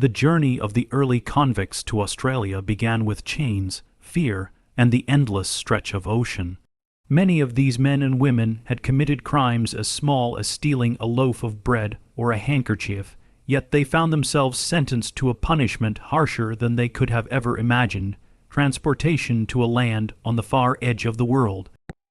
The journey of the early convicts to Australia began with chains, fear, and the endless stretch of ocean. Many of these men and women had committed crimes as small as stealing a loaf of bread or a handkerchief, yet they found themselves sentenced to a punishment harsher than they could have ever imagined: transportation to a land on the far edge of the world.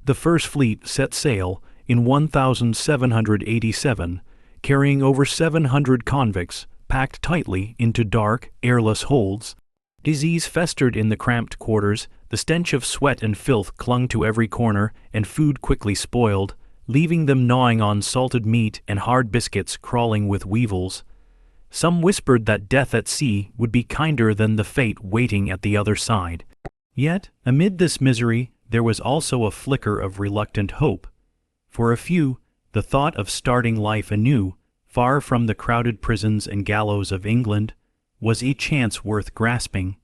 The first fleet set sail in 1787, carrying over 700 convicts, packed tightly into dark, airless holds. Disease festered in the cramped quarters, the stench of sweat and filth clung to every corner, and food quickly spoiled, leaving them gnawing on salted meat and hard biscuits crawling with weevils. Some whispered that death at sea would be kinder than the fate waiting at the other side. Yet, amid this misery, there was also a flicker of reluctant hope. For a few, the thought of starting life anew, far from the crowded prisons and gallows of England, was a chance worth grasping.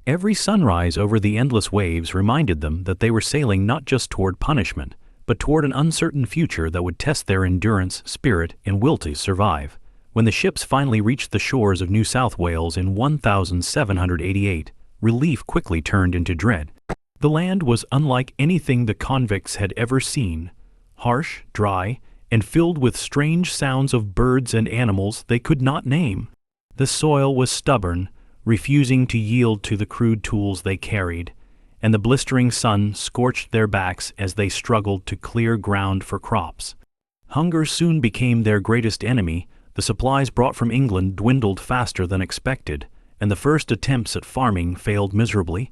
Every sunrise over the endless waves reminded them that they were sailing not just toward punishment, but toward an uncertain future that would test their endurance, spirit, and will to survive. When the ships finally reached the shores of New South Wales in 1788, relief quickly turned into dread. The land was unlike anything the convicts had ever seen: harsh, dry, and filled with strange sounds of birds and animals they could not name. The soil was stubborn, refusing to yield to the crude tools they carried, and the blistering sun scorched their backs as they struggled to clear ground for crops. Hunger soon became their greatest enemy. The supplies brought from England dwindled faster than expected, and the first attempts at farming failed miserably.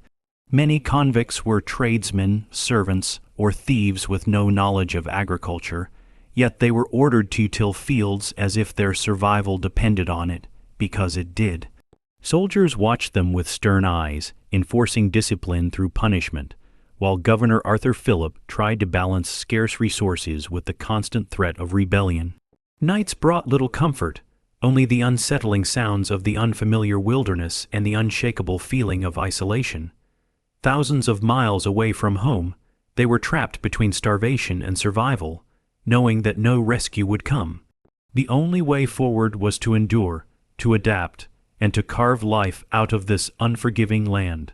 Many convicts were tradesmen, servants, or thieves with no knowledge of agriculture, yet they were ordered to till fields as if their survival depended on it, because it did. Soldiers watched them with stern eyes, enforcing discipline through punishment, while Governor Arthur Phillip tried to balance scarce resources with the constant threat of rebellion. Nights brought little comfort, only the unsettling sounds of the unfamiliar wilderness and the unshakable feeling of isolation. Thousands of miles away from home, they were trapped between starvation and survival, knowing that no rescue would come. The only way forward was to endure, to adapt, and to carve life out of this unforgiving land.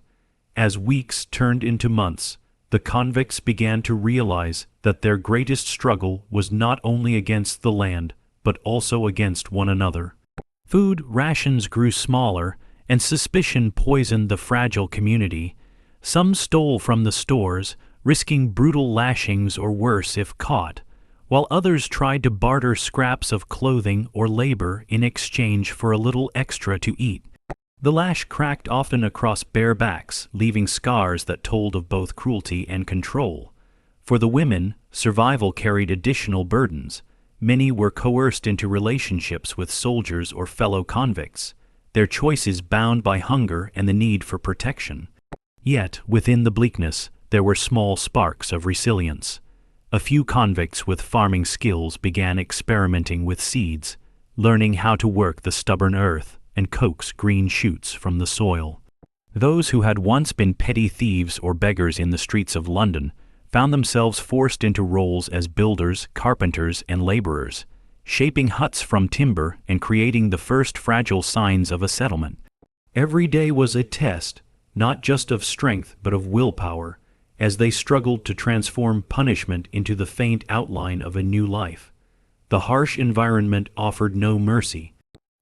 As weeks turned into months, the convicts began to realize that their greatest struggle was not only against the land, but also against one another. Food rations grew smaller, and suspicion poisoned the fragile community. Some stole from the stores, risking brutal lashings or worse if caught, while others tried to barter scraps of clothing or labor in exchange for a little extra to eat. The lash cracked often across bare backs, leaving scars that told of both cruelty and control. For the women, survival carried additional burdens. Many were coerced into relationships with soldiers or fellow convicts, their choices bound by hunger and the need for protection. Yet, within the bleakness, there were small sparks of resilience. A few convicts with farming skills began experimenting with seeds, learning how to work the stubborn earth and coax green shoots from the soil. Those who had once been petty thieves or beggars in the streets of London found themselves forced into roles as builders, carpenters, and laborers, shaping huts from timber and creating the first fragile signs of a settlement. Every day was a test, not just of strength but of willpower, as they struggled to transform punishment into the faint outline of a new life. The harsh environment offered no mercy.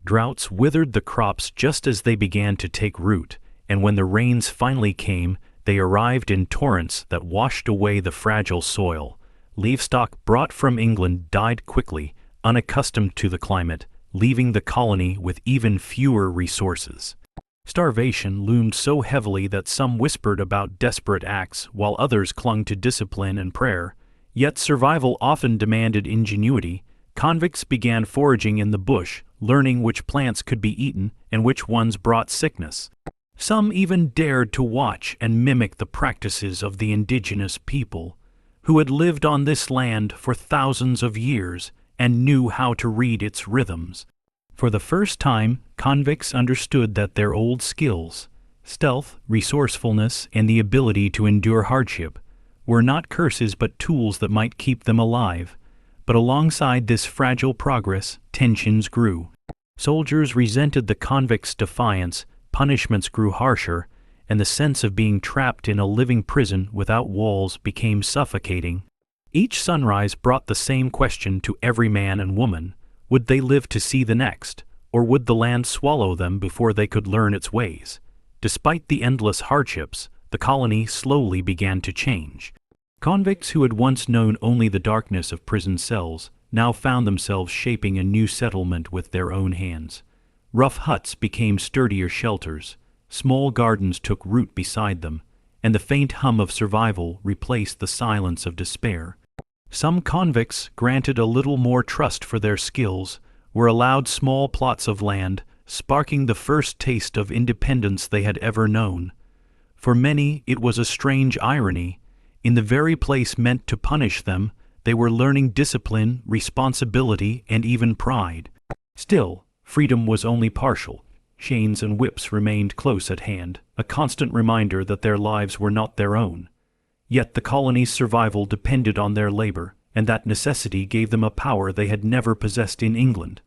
Droughts withered the crops just as they began to take root, and when the rains finally came, they arrived in torrents that washed away the fragile soil. Livestock brought from England died quickly, unaccustomed to the climate, leaving the colony with even fewer resources. Starvation loomed so heavily that some whispered about desperate acts while others clung to discipline and prayer. Yet survival often demanded ingenuity. Convicts began foraging in the bush, learning which plants could be eaten and which ones brought sickness. Some even dared to watch and mimic the practices of the indigenous people, who had lived on this land for thousands of years and knew how to read its rhythms. For the first time, convicts understood that their old skills, stealth, resourcefulness, and the ability to endure hardship, were not curses but tools that might keep them alive. But alongside this fragile progress, tensions grew. Soldiers resented the convicts' defiance, punishments grew harsher, and the sense of being trapped in a living prison without walls became suffocating. Each sunrise brought the same question to every man and woman: would they live to see the next, or would the land swallow them before they could learn its ways? Despite the endless hardships, the colony slowly began to change. Convicts who had once known only the darkness of prison cells now found themselves shaping a new settlement with their own hands. Rough huts became sturdier shelters, small gardens took root beside them, and the faint hum of survival replaced the silence of despair. Some convicts, granted a little more trust for their skills, were allowed small plots of land, sparking the first taste of independence they had ever known. For many, it was a strange irony. In the very place meant to punish them, they were learning discipline, responsibility, and even pride. Still, freedom was only partial. Chains and whips remained close at hand, a constant reminder that their lives were not their own. Yet the colony's survival depended on their labor, and that necessity gave them a power they had never possessed in England.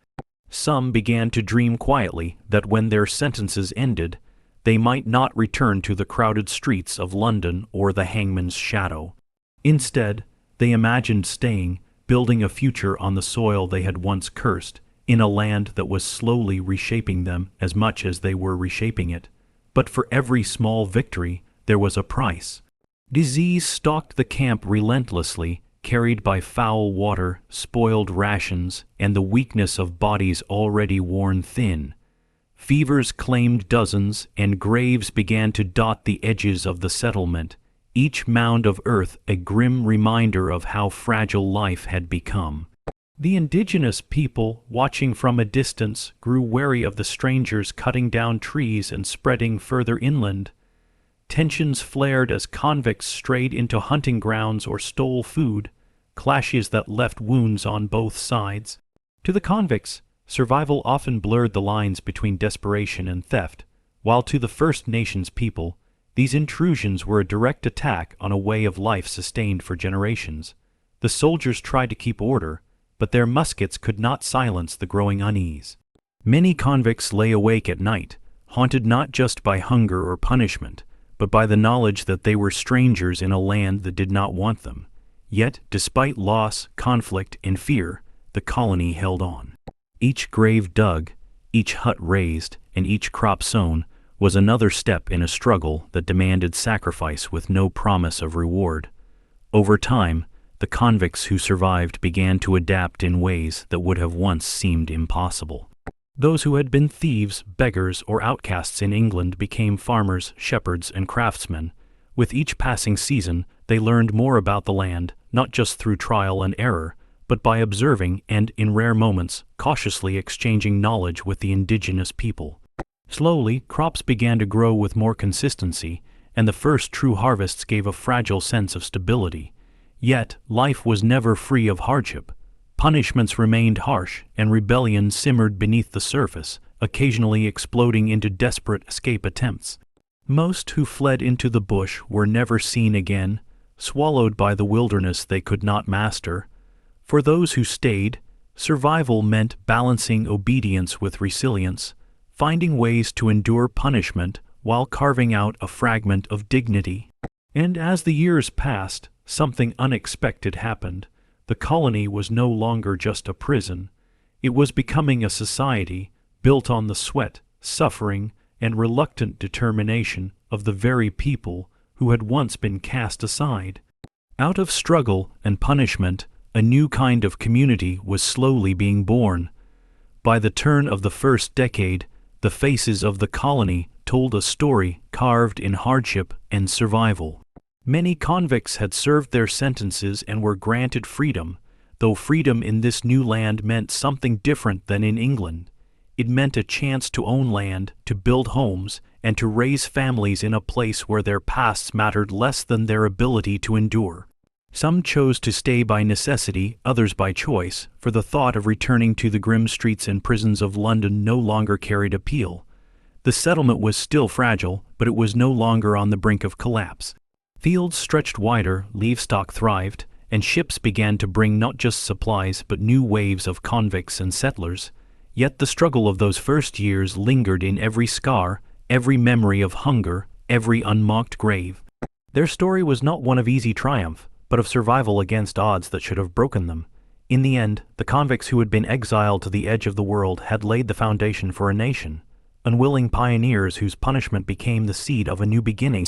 Some began to dream quietly that when their sentences ended, they might not return to the crowded streets of London or the hangman's shadow. Instead, they imagined staying, building a future on the soil they had once cursed, in a land that was slowly reshaping them as much as they were reshaping it. But for every small victory, there was a price. Disease stalked the camp relentlessly, carried by foul water, spoiled rations, and the weakness of bodies already worn thin. Fevers claimed dozens, and graves began to dot the edges of the settlement, each mound of earth a grim reminder of how fragile life had become. The indigenous people, watching from a distance, grew wary of the strangers cutting down trees and spreading further inland. Tensions flared as convicts strayed into hunting grounds or stole food, clashes that left wounds on both sides. To the convicts, survival often blurred the lines between desperation and theft, while to the First Nations people, these intrusions were a direct attack on a way of life sustained for generations. The soldiers tried to keep order, but their muskets could not silence the growing unease. Many convicts lay awake at night, haunted not just by hunger or punishment, but by the knowledge that they were strangers in a land that did not want them. Yet, despite loss, conflict, and fear, the colony held on. Each grave dug, each hut raised, and each crop sown was another step in a struggle that demanded sacrifice with no promise of reward. Over time, the convicts who survived began to adapt in ways that would have once seemed impossible. Those who had been thieves, beggars, or outcasts in England became farmers, shepherds, and craftsmen. With each passing season, they learned more about the land, not just through trial and error, but by observing and, in rare moments, cautiously exchanging knowledge with the indigenous people. Slowly, crops began to grow with more consistency, and the first true harvests gave a fragile sense of stability. Yet, life was never free of hardship. Punishments remained harsh, and rebellion simmered beneath the surface, occasionally exploding into desperate escape attempts. Most who fled into the bush were never seen again, swallowed by the wilderness they could not master. For those who stayed, survival meant balancing obedience with resilience, finding ways to endure punishment while carving out a fragment of dignity. And as the years passed, something unexpected happened. The colony was no longer just a prison. It was becoming a society built on the sweat, suffering, and reluctant determination of the very people who had once been cast aside. Out of struggle and punishment, a new kind of community was slowly being born. By the turn of the first decade, the faces of the colony told a story carved in hardship and survival. Many convicts had served their sentences and were granted freedom, though freedom in this new land meant something different than in England. It meant a chance to own land, to build homes, and to raise families in a place where their pasts mattered less than their ability to endure. Some chose to stay by necessity, others by choice, for the thought of returning to the grim streets and prisons of London no longer carried appeal. The settlement was still fragile, but it was no longer on the brink of collapse. Fields stretched wider, livestock thrived, and ships began to bring not just supplies but new waves of convicts and settlers. Yet the struggle of those first years lingered in every scar, every memory of hunger, every unmarked grave. Their story was not one of easy triumph, but of survival against odds that should have broken them. In the end, the convicts who had been exiled to the edge of the world had laid the foundation for a nation, unwilling pioneers whose punishment became the seed of a new beginning.